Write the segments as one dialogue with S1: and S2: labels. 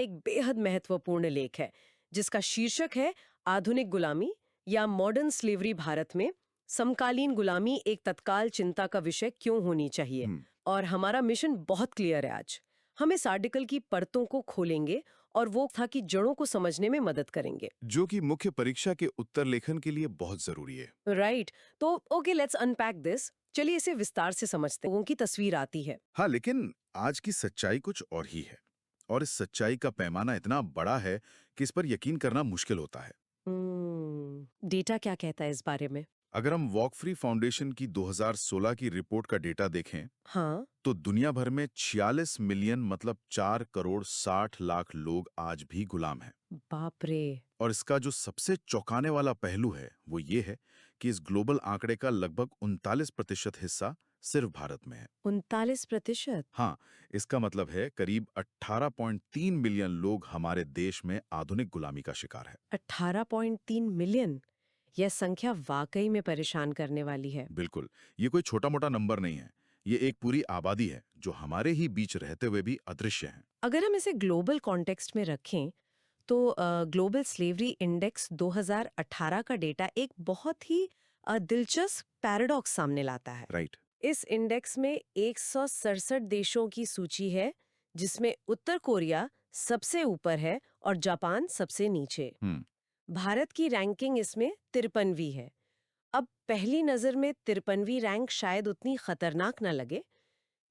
S1: एक बेहद महत्वपूर्ण लेख है जिसका शीर्षक है आधुनिक गुलामी या मॉडर्न स्लेवरी भारत में समकालीन गुलामी एक तत्काल चिंता का विषय क्यों होनी चाहिए। और हमारा मिशन बहुत क्लियर है आज। हम इस आर्टिकल की परतों को खोलेंगे और वो था कि जड़ों को समझने में मदद करेंगे,
S2: जो कि मुख्य परीक्षा के उत्तर लेखन के लिए बहुत जरूरी है।
S1: राइट। तो ओके, लेट्स अनपैक दिस। चलिए इसे विस्तार से समझते हैं। लोगों की तस्वीर आती है।
S2: हाँ, लेकिन आज की सच्चाई कुछ और ही है, और इस सच्चाई का पैमाना इतना बड़ा है कि इस पर यकीन करना मुश्किल होता है।
S1: डेटा क्या कहता है इस बारे में?
S2: अगर हम वॉक फ्री फाउंडेशन की 2016 की रिपोर्ट का डेटा देखें,
S1: हाँ।
S2: तो दुनिया भर में 46 मिलियन मतलब 4 करोड़ 60 लाख लोग आज भी गुलाम हैं।
S1: बाप रे।
S2: और इसका जो सबसे चौंकाने वाला पहलू है वो ये है कि इस ग्लोबल आंकड़े का लगभग 39% हिस्सा सिर्फ भारत में है।
S1: 39%?
S2: हाँ, इसका मतलब है करीब 18.3 मिलियन लोग हमारे देश में आधुनिक गुलामी का शिकार है।
S1: 18.3 मिलियन? यह संख्या वाकई में परेशान करने वाली है।
S2: बिल्कुल, ये कोई छोटा मोटा नंबर नहीं है। ये एक पूरी आबादी है जो हमारे ही बीच रहते हुए भी अदृश्य है।
S1: अगर हम इसे ग्लोबल कॉन्टेक्स्ट में रखें तो ग्लोबल स्लेवरी इंडेक्स 2018 का डेटा एक बहुत ही दिलचस्प पैराडॉक्स सामने लाता है।
S2: राइट।
S1: इस इंडेक्स में 167 देशों की सूची है, जिसमें उत्तर कोरिया सबसे ऊपर है और जापान सबसे नीचे।
S2: हम्म।
S1: भारत की रैंकिंग इसमें 53वीं है। अब पहली नजर में 53वीं रैंक शायद उतनी खतरनाक न लगे,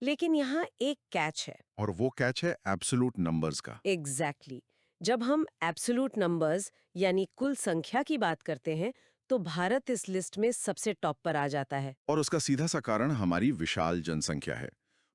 S1: लेकिन यहाँ एक कैच है।
S2: और वो कैच है एब्सोल्यूट नंबर्स का।
S1: एग्जैक्टली। जब हम एब्सोल्यूट नंबर्स यानी कुल संख्या की बात करते हैं तो भारत इस लिस्ट में सबसे टॉप पर आ जाता है।
S2: और उसका सीधा सा कारण हमारी विशाल जनसंख्या है।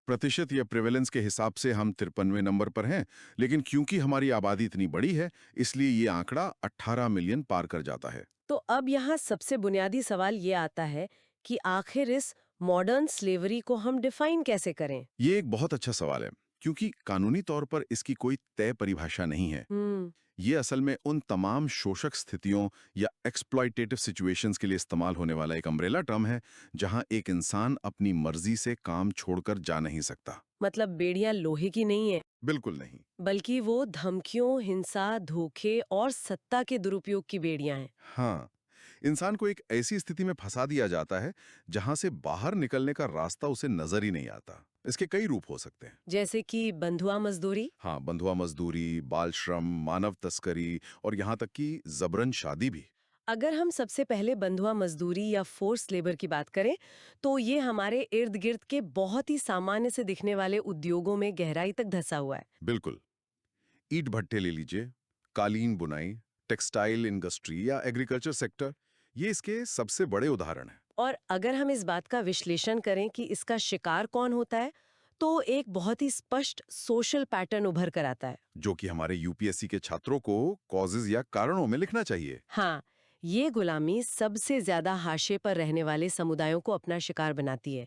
S2: प्रतिशत या प्रेवेलेंस के हिसाब से हम 53वें नंबर पर हैं, लेकिन क्योंकि हमारी आबादी इतनी बड़ी है, इसलिए ये आंकड़ा 18 मिलियन पार कर जाता है।
S1: तो अब यहाँ सबसे बुनियादी सवाल ये आता है कि आखिर इस मॉडर्न स्लेवरी को हम डिफाइन कैसे करें?
S2: ये एक बहुत अच्छा सवाल है, क्योंकि कानूनी तौर पर इसकी कोई तय परिभाषा नहीं है।
S1: हम्म।
S2: ये असल में उन तमाम शोषक स्थितियों या एक्सप्लॉयटेटिव सिचुएशंस के लिए इस्तेमाल होने वाला एक अम्ब्रेला टर्म है, जहां एक इंसान अपनी मर्जी से काम छोड़कर जा नहीं सकता।
S1: मतलब बेड़ियां लोहे की नहीं है,
S2: बिल्कुल नहीं।
S1: बल्कि वो धमकियों, हिंसा, धोखे और सत्ता के दुरुपयोग की बेड़ियां हैं।
S2: हाँ, इंसान को एक ऐसी स्थिति में फंसा दिया जाता है जहां से बाहर निकलने का रास्ता उसे नजर ही नहीं आता। इसके कई रूप हो सकते हैं।
S1: जैसे कि बंधुआ मजदूरी।
S2: हाँ, बंधुआ मजदूरी, बाल श्रम, मानव तस्करी और यहाँ तक कि जबरन शादी भी।
S1: अगर हम सबसे पहले बंधुआ मजदूरी या फोर्स लेबर की बात करें तो ये हमारे इर्द गिर्द के बहुत ही सामान्य से दिखने वाले उद्योगों में गहराई तक धंसा हुआ है।
S2: बिल्कुल। ईंट भट्टे ले लीजिए, कालीन बुनाई, टेक्सटाइल इंडस्ट्री या एग्रीकल्चर सेक्टर, ये इसके सबसे बड़े उदाहरण हैं।
S1: और अगर हम इस बात का विश्लेषण करें कि इसका शिकार कौन होता है, तो एक बहुत ही स्पष्ट सोशल पैटर्न उभर कर आता है।
S2: जो कि हमारे यूपीएससी के छात्रों को कॉजेज या कारणों में लिखना चाहिए।
S1: हाँ, ये गुलामी सबसे ज्यादा हाशिए पर रहने वाले समुदायों को अपना शिकार बनाती है।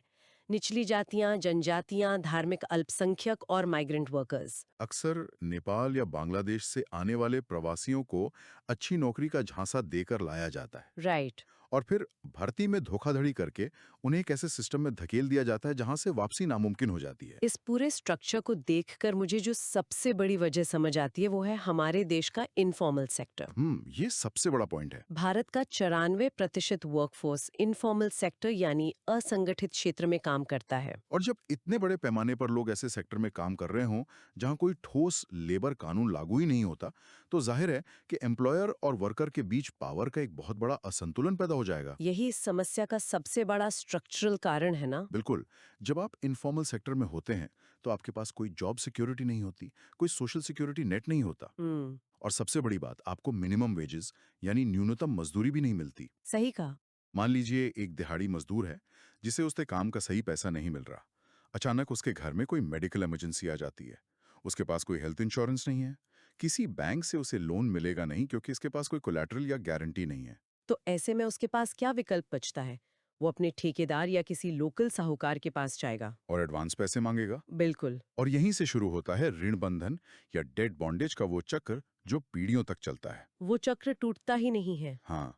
S1: निचली जातियां, जनजातियां, धार्मिक अल्पसंख्यक और माइग्रेंट वर्कर्स।
S2: अक्सर नेपाल या बांग्लादेश से आने वाले प्रवासियों को अच्छी नौकरी का झांसा देकर लाया जाता है,
S1: राइट।
S2: और फिर भर्ती में धोखाधड़ी करके उन्हें एक ऐसे सिस्टम में धकेल दिया जाता है जहां से वापसी नामुमकिन हो जाती है।
S1: इस पूरे स्ट्रक्चर को देखकर मुझे जो सबसे बड़ी वजह समझ आती है वो है हमारे देश का इनफॉर्मल सेक्टर।
S2: ये सबसे बड़ा पॉइंट है।
S1: भारत का 94% वर्कफोर्स इनफॉर्मल सेक्टर यानी असंगठित क्षेत्र में काम करता है।
S2: और जब इतने बड़े पैमाने पर लोग ऐसे सेक्टर में काम कर रहे हों जहां कोई ठोस लेबर कानून लागू ही नहीं होता, तो जाहिर है कि एम्प्लॉयर और वर्कर के बीच पावर का एक बहुत बड़ा असंतुलन पैदा हो जाएगा।
S1: यही इस समस्या का सबसे बड़ा स्ट्रक्चरल कारण है ना?
S2: बिल्कुल। जब आप इनफॉर्मल सेक्टर में होते हैं तो आपके पास कोई जॉब सिक्योरिटी नहीं होती, कोई सोशल सिक्योरिटी नेट नहीं होता,
S1: हम्म।
S2: और सबसे बड़ी बात, आपको मिनिमम वेजेस यानी न्यूनतम मजदूरी भी नहीं मिलती।
S1: सही कहा।
S2: मान लीजिए एक दिहाड़ी मजदूर है जिसे उसके काम का सही पैसा नहीं मिल रहा। अचानक उसके घर में कोई मेडिकल इमरजेंसी आ जाती है। उसके पास कोई हेल्थ इंश्योरेंस नहीं है, किसी बैंक से उसे लोन मिलेगा नहीं क्योंकि इसके पास कोई कोलैटरल या गारंटी नहीं है।
S1: तो ऐसे में उसके पास क्या विकल्प बचता है? वो अपने ठेकेदार या किसी लोकल साहूकार के पास जाएगा।
S2: और एडवांस पैसे मांगेगा।
S1: बिल्कुल।
S2: और यहीं से शुरू होता है ऋण बंधन या डेट बॉन्डेज का वो चक्र जो पीढ़ियों तक चलता है।
S1: वो चक्र टूटता ही नहीं है।
S2: हाँ,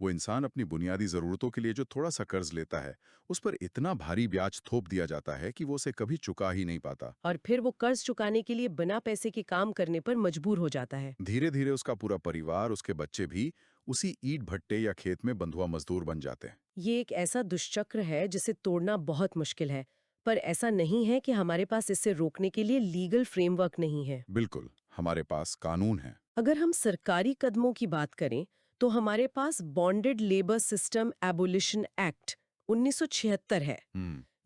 S2: वो इंसान अपनी बुनियादी जरूरतों के लिए जो थोड़ा सा कर्ज लेता है, उस पर इतना भारी ब्याज थोप दिया जाता है कि वो उसे कभी चुका ही नहीं पाता।
S1: और फिर वो कर्ज चुकाने के लिए बिना पैसे के काम करने पर मजबूर हो जाता है।
S2: धीरे धीरे उसका पूरा परिवार, उसके बच्चे भी उसी ईंट भट्टे या खेत में बंधुआ मजदूर बन जाते हैं।
S1: ये एक ऐसा दुष्चक्र है जिसे तोड़ना बहुत मुश्किल है। पर ऐसा नहीं है कि हमारे पास इसे रोकने के लिए लीगल फ्रेमवर्क नहीं है।
S2: बिल्कुल, हमारे पास कानून है।
S1: अगर हम सरकारी कदमों की बात करें तो हमारे पास bonded labour system abolition act 1976 है।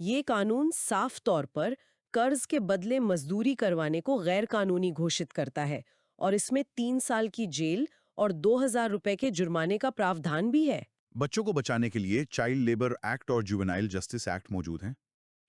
S1: ये कानून साफ तौर पर कर्ज के बदले मजदूरी करवाने को गैर कानूनी घोषित करता है और इसमें 3 साल की जेल और 2,000 रुपए के जुर्माने का प्रावधान भी है।
S2: बच्चों को बचाने के लिए चाइल्ड लेबर एक्ट और जुवेनाइल जस्टिस एक्ट मौजूद हैं।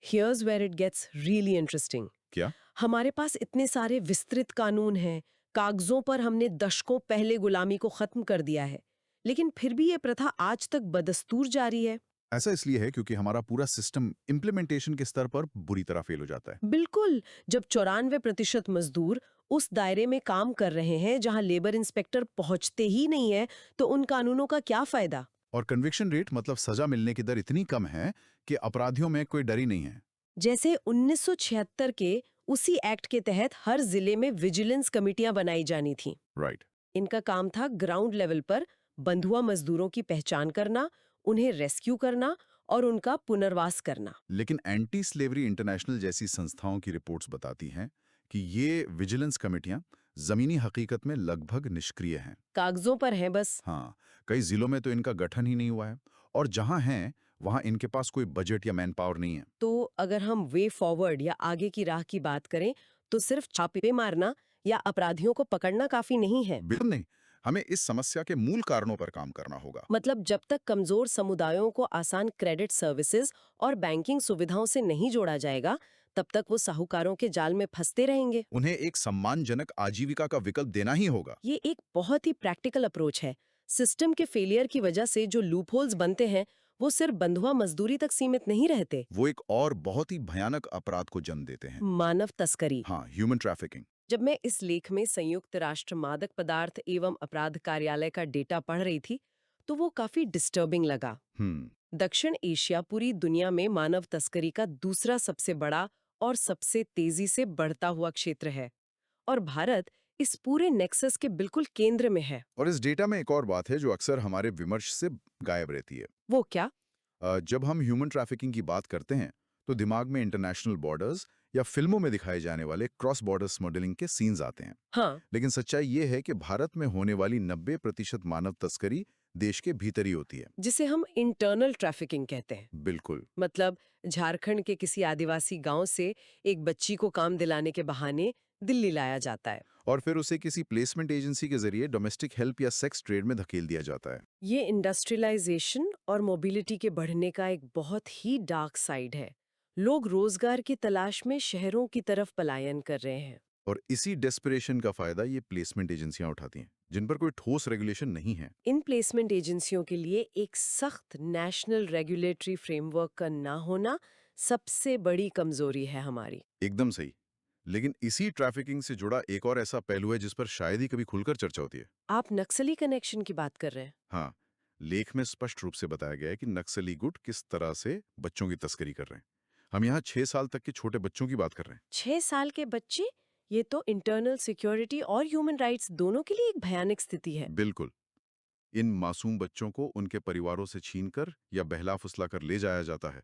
S1: Here's where it gets really interesting.
S2: क्या?
S1: हमारे पास इतने सारे विस्तृत कानून हैं, कागजों पर हमने दशकों पहले गुलामी को खत्म कर दिया है, लेकिन फिर भी ये प्रथा आज तक बदस्तूर जारी है।
S2: ऐसा इसलिए है क्योंकि हमारा पूरा सिस्टम इम्प्लीमेंटेशन के स्तर पर बुरी तरह फेल हो जाता है।
S1: बिल्कुल, जब 94% मजदूर उस दायरे में काम कर रहे हैं जहां लेबर इंस्पेक्टर पहुंचते ही नहीं है, तो उन कानूनों का क्या फायदा?
S2: और कन्विक्शन रेट, मतलब सजा मिलने की दर इतनी कम है कि अपराधियों में कोई डर ही नहीं है।
S1: जैसे 1976 के उसी एक्ट के तहत हर जिले में विजिलेंस कमेटियां बनाई जानी थी।
S2: राइट।
S1: इनका काम था ग्राउंड लेवल पर बंधुआ मजदूरों की पहचान करना, उन्हें रेस्क्यू करना और उनका पुनर्वास करना।
S2: लेकिन एंटी स्लेवरी इंटरनेशनल जैसी संस्थाओं की रिपोर्ट्स बताती हैं कि ये विजिलेंस कमेटियां जमीनी हकीकत में लगभग निष्क्रिय हैं।
S1: कागजों पर है बस।
S2: हाँ, कई जिलों में तो इनका गठन ही नहीं हुआ है, और जहां हैं वहां इनके पास कोई बजट या मैन पावर नहीं है।
S1: तो अगर हम वे फॉरवर्ड या आगे की राह की बात करें तो सिर्फ छापे मारना या अपराधियों को पकड़ना काफी नहीं है।
S2: बिल्कुल नहीं, हमें इस समस्या के मूल कारणों पर काम करना होगा।
S1: मतलब जब तक कमजोर समुदायों को आसान क्रेडिट सर्विसेज और बैंकिंग सुविधाओं से नहीं जोड़ा जाएगा, तब तक वो साहूकारों के जाल में फंसते रहेंगे।
S2: उन्हें एक सम्मानजनक आजीविका का विकल्प देना ही होगा।
S1: ये एक बहुत ही प्रैक्टिकल अप्रोच है। सिस्टम के फेलियर की वजह से जो लूपहोल्स बनते हैं वो सिर्फ बंधुआ मजदूरी तक सीमित नहीं रहते।
S2: वो एक और बहुत ही भयानक अपराध को जन्म देते हैं।
S1: मानव तस्करी।
S2: हाँ, ह्यूमन ट्रैफिकिंग।
S1: जब मैं इस लेख में संयुक्त राष्ट्र मादक पदार्थ एवं अपराध कार्यालय का डेटा पढ़ रही थी तो वो काफी डिस्टर्बिंग लगा। दक्षिण एशिया पूरी दुनिया में मानव तस्करी का दूसरा सबसे बड़ा और सबसे तेजी से बढ़ता हुआ क्षेत्र है और भारत इस पूरे नेक्सस के बिल्कुल केंद्र में है।
S2: और इस डेटा में एक और बात है जो अक्सर हमारे विमर्श से गायब रहती है।
S1: वो क्या?
S2: जब हम ह्यूमन ट्रैफिकिंग की बात करते हैं तो दिमाग में इंटरनेशनल बॉर्डर्स या फिल्मों में दिखाए जाने वाले क्रॉस बॉर्डर स्मगलिंग के सीन्स आते हैं।
S1: हाँ,
S2: लेकिन सच्चाई ये है कि भारत में होने वाली 90% मानव तस्करी देश के भीतर ही होती है।
S1: जिसे हम इंटरनल ट्रैफिकिंग कहते हैं।
S2: बिल्कुल।
S1: मतलब झारखंड के किसी आदिवासी गांव से एक बच्ची को काम दिलाने के बहाने दिल्ली लाया जाता है
S2: और फिर उसे किसी प्लेसमेंट एजेंसी के जरिए डोमेस्टिक हेल्प या सेक्स ट्रेड में धकेल दिया जाता है।
S1: ये इंडस्ट्रियलाइजेशन और मोबिलिटी के बढ़ने का एक बहुत ही डार्क साइड है। लोग रोजगार की तलाश में शहरों की तरफ पलायन कर रहे हैं।
S2: और इसी डेस्परेशन का फायदा ये प्लेसमेंट एजेंसियां उठाती हैं, जिन पर कोई ठोस रेगुलेशन नहीं है।
S1: इन प्लेसमेंट एजेंसियों के लिए एक सख्त नेशनल रेगुलेटरी फ्रेमवर्क का ना होना सबसे बड़ी कमजोरी है हमारी।
S2: एकदम सही। लेकिन इसी ट्रैफिकिंग से जुड़ा एक और ऐसा पहलू है जिस पर शायद ही कभी खुलकर चर्चा होती है।
S1: आप नक्सली कनेक्शन की बात कर रहे हैं?
S2: हाँ, लेख में स्पष्ट रूप से बताया गया है कि नक्सली गुट किस तरह से बच्चों की तस्करी कर रहे हैं। हम यहाँ 6 साल तक के छोटे बच्चों की बात कर रहे हैं।
S1: 6 साल के बच्चे? ये तो इंटरनल सिक्योरिटी और ह्यूमन राइट्स दोनों के लिए एक भयानक स्थिति है।
S2: बिल्कुल। इन मासूम बच्चों को उनके परिवारों से छीनकर या बहला फुसला कर ले जाया जाता है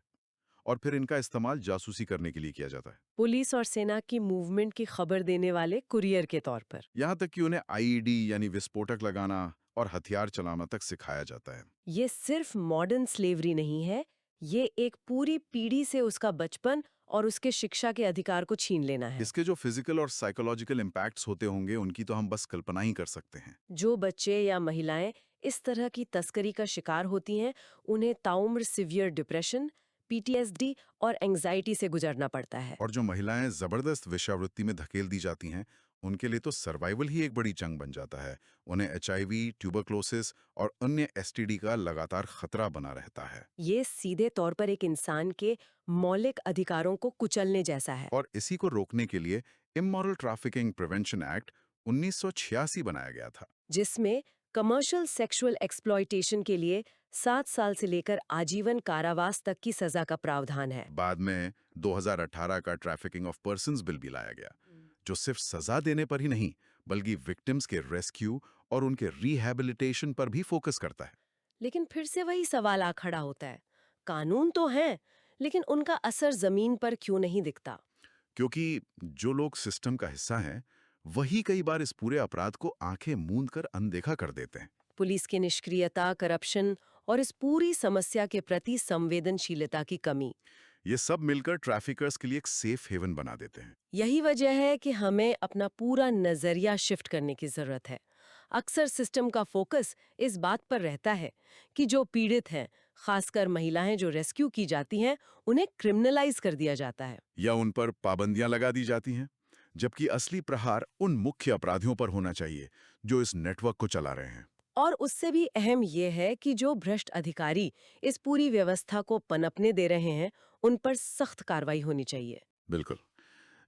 S2: और फिर इनका इस्तेमाल जासूसी करने के लिए किया जाता है।
S1: पुलिस और सेना की मूवमेंट की खबर देने वाले कुरियर के तौर पर।
S2: यहाँ तक कि उन्हें आईईडी यानी विस्फोटक लगाना और हथियार चलाना तक सिखाया जाता है।
S1: ये सिर्फ मॉडर्न स्लेवरी नहीं है, ये एक पूरी पीढ़ी से उसका बचपन और उसके शिक्षा के अधिकार को छीन लेना है।
S2: इसके जो फिजिकल और साइकोलॉजिकल इम्पैक्ट्स होते होंगे उनकी तो हम बस कल्पना ही कर सकते हैं।
S1: जो बच्चे या महिलाएं इस तरह की तस्करी का शिकार होती हैं, उन्हें ताउम्र सिवियर डिप्रेशन, पीटीएसडी और एंजाइटी से गुजरना पड़ता है।
S2: और जो महिलाएं जबरदस्त वेश्यावृत्ति में धकेल दी जाती हैं, उनके लिए तो सर्वाइवल ही एक बड़ी जंग बन जाता है। उन्हें एचआईवी, ट्यूबरक्लोसिस और अन्य एसटीडी का लगातार खतरा बना रहता है।
S1: ये सीधे तौर पर एक इंसान के मौलिक अधिकारों को कुचलने जैसा है।
S2: और इसी को रोकने के लिए इमोरल ट्रैफिकिंग प्रिवेंशन एक्ट 1986 बनाया गया था।
S1: जिसमें कमर्शियल सेक्सुअल एक्सप्लॉयटेशन के लिए 7 साल से लेकर आजीवन कारावास तक की सजा का प्रावधान है।
S2: बाद में 2018 का ट्रैफिकिंग ऑफ पर्सन्स बिल भी लाया गया, जो सिर्फ सजा देने पर ही नहीं बल्कि विक्टिम्स के रेस्क्यू और उनके रिहैबिलिटेशन पर भी फोकस करता है।
S1: लेकिन फिर से वही सवाल आ खड़ा होता है, कानून तो हैं, लेकिन उनका असर जमीन पर क्यों नहीं दिखता?
S2: क्योंकि जो लोग सिस्टम का हिस्सा हैं, वही कई बार इस पूरे अपराध को आंखें मूंद कर अनदेखा कर देते हैं।
S1: पुलिस की निष्क्रियता, करप्शन और इस पूरी समस्या के प्रति संवेदनशीलता की कमी,
S2: ये सब मिलकर ट्रैफिकर्स के लिए एक सेफ हेवन बना देते हैं।
S1: यही वजह है कि हमें अपना पूरा नजरिया शिफ्ट करने की जरूरत है। अक्सर सिस्टम का फोकस इस बात पर रहता है कि जो पीड़ित हैं, खासकर महिलाएं जो रेस्क्यू की जाती हैं, उन्हें क्रिमिनलाइज कर दिया जाता है।
S2: या उन पर पाबंदियां लगा दी जाती हैं, जबकि असली प्रहार उन मुख्य अपराधियों पर होना चाहिए जो इस नेटवर्क को चला रहे हैं।
S1: और उससे भी अहम ये है कि जो भ्रष्ट अधिकारी इस पूरी व्यवस्था को पनपने दे रहे हैं, उन पर सख्त कार्रवाई होनी चाहिए।
S2: बिल्कुल।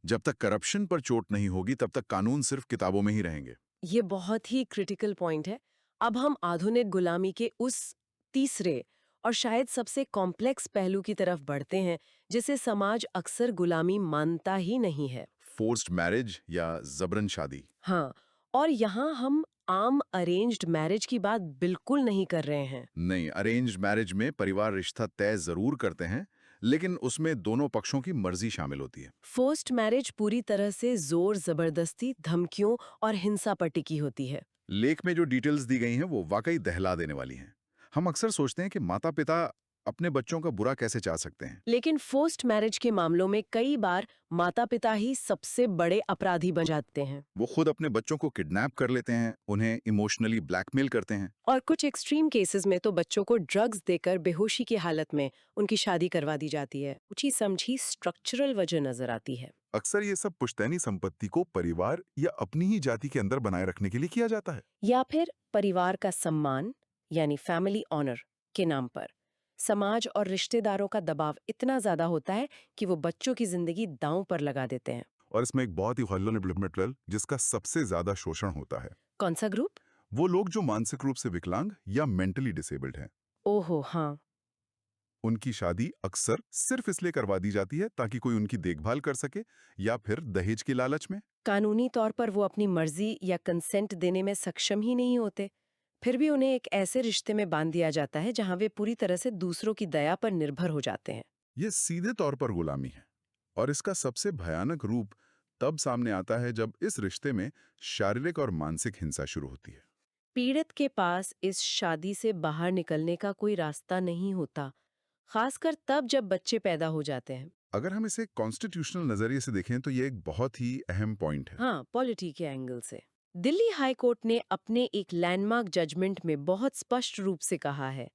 S2: जब तक करप्शन पर चोट नहीं होगी, तब तक कानून सिर्फ किताबों में ही रहेंगे।
S1: ये बहुत ही क्रिटिकल पॉइंट है। अब हम आधुनिक गुलामी के उस तीसरे और शायद सबसे कॉम्प्लेक्स पहलू की तरफ बढ़ते हैं, जिसे समाज अक्सर गुलामी मानता ही नहीं है।
S2: फोर्स्ड मैरिज या जबरन शादी।
S1: हाँ, और यहाँ हम आम अरेंज्ड मैरिज की बात बिल्कुल नहीं कर रहे हैं।
S2: नहीं, अरेंज्ड मैरिज में परिवार रिश्ता तय जरूर करते हैं, लेकिन उसमें दोनों पक्षों की मर्जी शामिल होती है।
S1: फोर्स्ड मैरिज पूरी तरह से जोर जबरदस्ती, धमकियों और हिंसा पर टिकी होती है।
S2: लेख में जो डिटेल्स दी गई हैं वो वाकई दहला देने वाली हैं। हम अक्सर सोचते हैं कि माता पिता अपने बच्चों का बुरा कैसे चाह सकते हैं।
S1: लेकिन फोर्स्ड मैरिज के मामलों में कई बार माता पिता ही सबसे बड़े अपराधी बन जाते हैं।
S2: वो खुद अपने बच्चों को किडनैप कर लेते हैं, उन्हें इमोशनली ब्लैकमेल करते हैं।
S1: और कुछ एक्सट्रीम केसेस में तो बच्चों को ड्रग्स देकर बेहोशी की हालत में उनकी शादी करवा दी जाती है। ऊंची समझी स्ट्रक्चरल वजह नजर आती है।
S2: अक्सर ये सब पुश्तैनी संपत्ति को परिवार या अपनी ही जाति के अंदर बनाए रखने के लिए किया जाता है।
S1: या फिर परिवार का सम्मान यानी फैमिली ऑनर के नाम पर समाज और रिश्तेदारों का दबाव इतना ज्यादा होता है कि वो बच्चों की जिंदगी दांव पर लगा देते हैं।
S2: और इसमें एक बहुत ही वल्नरेबल जिसका सबसे ज्यादा शोषण होता है।
S1: कौन सा ग्रुप?
S2: वो लोग जो मानसिक रूप से विकलांग या मेंटली डिसेबल्ड हैं।
S1: ओहो हाँ।
S2: उनकी शादी अक्सर सिर्फ इसलिए करवा दी जाती है ताकि कोई उनकी देखभाल कर सके, या फिर दहेज की लालच में।
S1: कानूनी तौर पर वो अपनी मर्जी या कंसेंट देने में सक्षम ही नहीं होते, फिर भी उन्हें एक ऐसे रिश्ते में बांध दिया जाता है जहां वे पूरी तरह से दूसरों की दया पर निर्भर हो जाते हैं।
S2: ये सीधे तौर पर गुलामी है, और इसका सबसे भयानक रूप तब सामने आता है जब इस रिश्ते में शारीरिक और मानसिक हिंसा शुरू होती है।
S1: पीड़ित के पास इस शादी से बाहर निकलने का कोई रास्ता नहीं होता, खासकर तब जब बच्चे पैदा हो जाते हैं।
S2: अगर हम इसे कॉन्स्टिट्यूशनल नजरिए से देखें तो ये एक बहुत ही अहम पॉइंट है।
S1: हाँ, पॉलिटी के एंगल से दिल्ली हाई कोर्ट ने अपने एक लैंडमार्क जजमेंट में बहुत स्पष्ट रूप से कहा है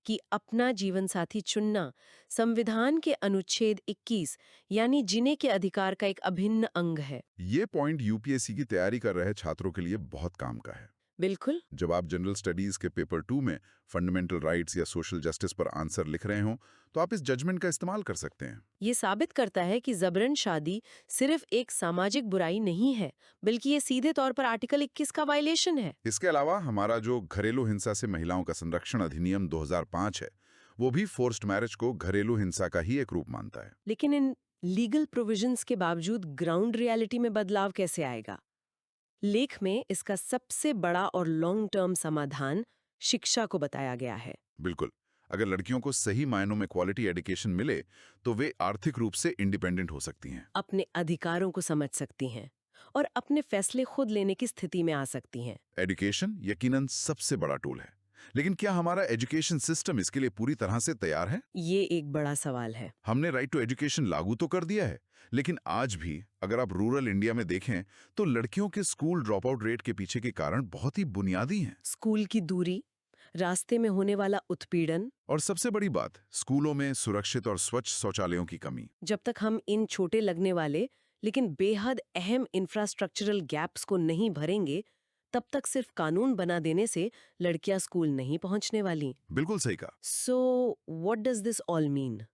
S1: कि अपना जीवन साथी चुनना संविधान के अनुच्छेद 21 यानी जीने के अधिकार का एक अभिन्न अंग है।
S2: ये पॉइंट यूपीएससी की तैयारी कर रहे छात्रों के लिए बहुत काम का है।
S1: बिल्कुल।
S2: जब आप जनरल स्टडीज के पेपर 2 में फंडामेंटल राइट्स या सोशल जस्टिस पर आंसर लिख रहे हो, तो आप इस जजमेंट का इस्तेमाल कर सकते हैं।
S1: ये साबित करता है कि जबरन शादी सिर्फ एक सामाजिक बुराई नहीं है, बल्कि ये सीधे तौर पर आर्टिकल 21 का वायलेशन है।
S2: इसके अलावा हमारा जो घरेलू हिंसा से महिलाओं का संरक्षण अधिनियम 2005 है, वो भी फोर्स्ड मैरिज को घरेलू हिंसा का ही एक रूप मानता है।
S1: लेकिन इन लीगल प्रोविजंस के बावजूद ग्राउंड रियलिटी में बदलाव कैसे आएगा? लेख में इसका सबसे बड़ा और लॉन्ग टर्म समाधान शिक्षा को बताया गया है।
S2: बिल्कुल। अगर लड़कियों को सही मायनों में क्वालिटी एजुकेशन मिले तो वे आर्थिक रूप से इंडिपेंडेंट हो सकती हैं,
S1: अपने अधिकारों को समझ सकती हैं और अपने फैसले खुद लेने की स्थिति में आ सकती हैं।
S2: एजुकेशन यकीनन सबसे बड़ा टूल है, लेकिन क्या हमारा एजुकेशन सिस्टम इसके लिए पूरी तरह से तैयार है?
S1: ये एक बड़ा सवाल है।
S2: हमने राइट टू एजुकेशन लागू तो कर दिया है, लेकिन आज भी अगर आप रूरल इंडिया में देखें तो लड़कियों के स्कूल ड्रॉप आउट रेट के पीछे के कारण बहुत ही बुनियादी हैं।
S1: स्कूल की दूरी, रास्ते में होने वाला उत्पीड़न,
S2: और सबसे बड़ी बात, स्कूलों में सुरक्षित और स्वच्छ शौचालयों की कमी।
S1: जब तक हम इन छोटे लगने वाले लेकिन बेहद अहम इंफ्रास्ट्रक्चरल गैप्स को नहीं भरेंगे, तब तक सिर्फ कानून बना देने से लड़कियां स्कूल नहीं पहुंचने वाली।
S2: बिल्कुल सही कहा।
S1: So what does this all mean?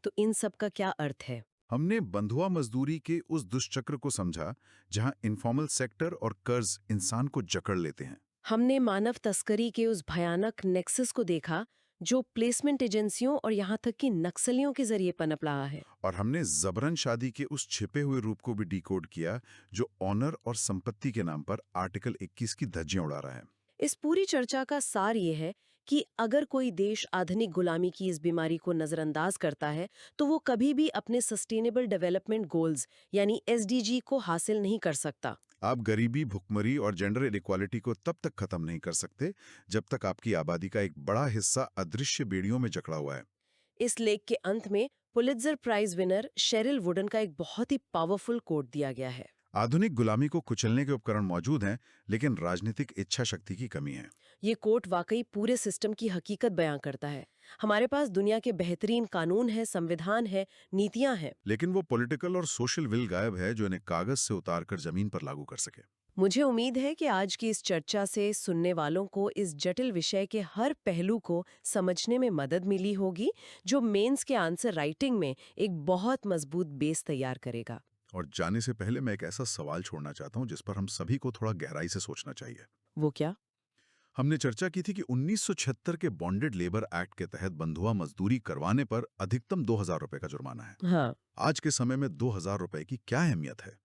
S1: तो इन सब का क्या अर्थ है?
S2: हमने बंधुआ मजदूरी के उस दुष्चक्र को समझा जहां इनफॉर्मल सेक्टर और कर्ज इंसान को जकड़ लेते हैं।
S1: हमने मानव तस्करी के उस भयानक नेक्सस को देखा जो प्लेसमेंट एजेंसियों और यहाँ तक कि नक्सलियों के जरिए पनप रहा है।
S2: और हमने जबरन शादी के उस छिपे हुए रूप को भी डिकोड किया जो ऑनर और संपत्ति के नाम पर आर्टिकल 21 की धज्जियां उड़ा रहा है।
S1: इस पूरी चर्चा का सार ये है कि अगर कोई देश आधुनिक गुलामी की इस बीमारी को नजरअंदाज करता है तो वो कभी भी अपने सस्टेनेबल डेवलपमेंट गोल्स यानी एसडीजी को हासिल नहीं कर सकता।
S2: आप गरीबी, भुखमरी और जेंडर इनइक्वालिटी को तब तक खत्म नहीं कर सकते जब तक आपकी आबादी का एक बड़ा हिस्सा अदृश्य बेड़ियों में जकड़ा हुआ है।
S1: इस लेख के अंत में Pulitzer Prize winner Cheryl Wooden का एक बहुत ही पावरफुल कोट दिया गया है।
S2: आधुनिक गुलामी को कुचलने के उपकरण मौजूद हैं, लेकिन राजनीतिक इच्छा शक्ति की कमी है।
S1: ये कोट वाकई पूरे सिस्टम की हकीकत बयां करता है। हमारे पास दुनिया के बेहतरीन कानून है, संविधान है, नीतियां हैं।
S2: लेकिन वो पॉलिटिकल और सोशल विल गायब है जो इन्हें कागज से उतार कर जमीन पर लागू कर सके।
S1: मुझे उम्मीद है कि आज की इस चर्चा से सुनने वालों को इस जटिल विषय के हर पहलू को समझने में मदद मिली होगी, जो मेंस के आंसर राइटिंग में एक बहुत मजबूत बेस तैयार करेगा।
S2: और जाने से पहले मैं एक ऐसा सवाल छोड़ना चाहता हूं जिस पर हम सभी को थोड़ा गहराई से सोचना चाहिए।
S1: वो क्या?
S2: हमने चर्चा की थी कि 1976 के बॉन्डेड लेबर एक्ट के तहत बंधुआ मजदूरी करवाने पर अधिकतम 2000 रुपए का जुर्माना है।
S1: हाँ।
S2: आज के समय में 2000 रुपए की क्या अहमियत है?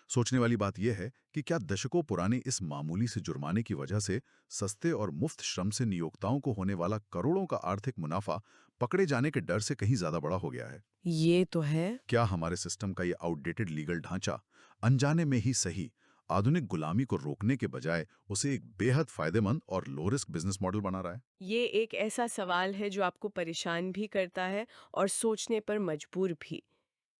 S2: सोचने वाली बात यह है कि क्या दशकों पुराने इस मामूली से जुर्माने की वजह से सस्ते और मुफ्त श्रम से नियोक्ताओं को होने वाला करोड़ों का आर्थिक मुनाफा पकड़े जाने के डर से कहीं ज्यादा बड़ा हो गया है?
S1: ये तो है।
S2: क्या हमारे सिस्टम का ये आउटडेटेड लीगल ढांचा अनजाने में ही सही आधुनिक गुलामी को रोकने के बजाय उसे एक बेहद फायदेमंद और लो रिस्क बिजनेस मॉडल बना रहा है?
S3: ये एक ऐसा सवाल है जो आपको परेशान भी करता है और सोचने पर मजबूर भी।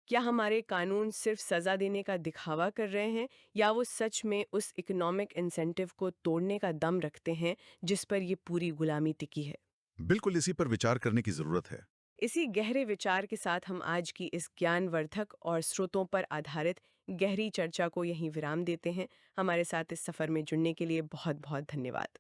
S3: क्या हमारे कानून सिर्फ सजा देने का दिखावा कर रहे हैं या वो सच में उस इकोनॉमिक इंसेंटिव को तोड़ने का दम रखते हैं जिस पर ये पूरी गुलामी टिकी है?
S2: बिल्कुल इसी पर विचार करने की जरूरत है।
S3: इसी गहरे विचार के साथ हम आज की इस ज्ञानवर्धक और स्रोतों पर आधारित गहरी चर्चा को यहीं विराम देते हैं। हमारे साथ इस सफर में जुड़ने के लिए बहुत बहुत धन्यवाद।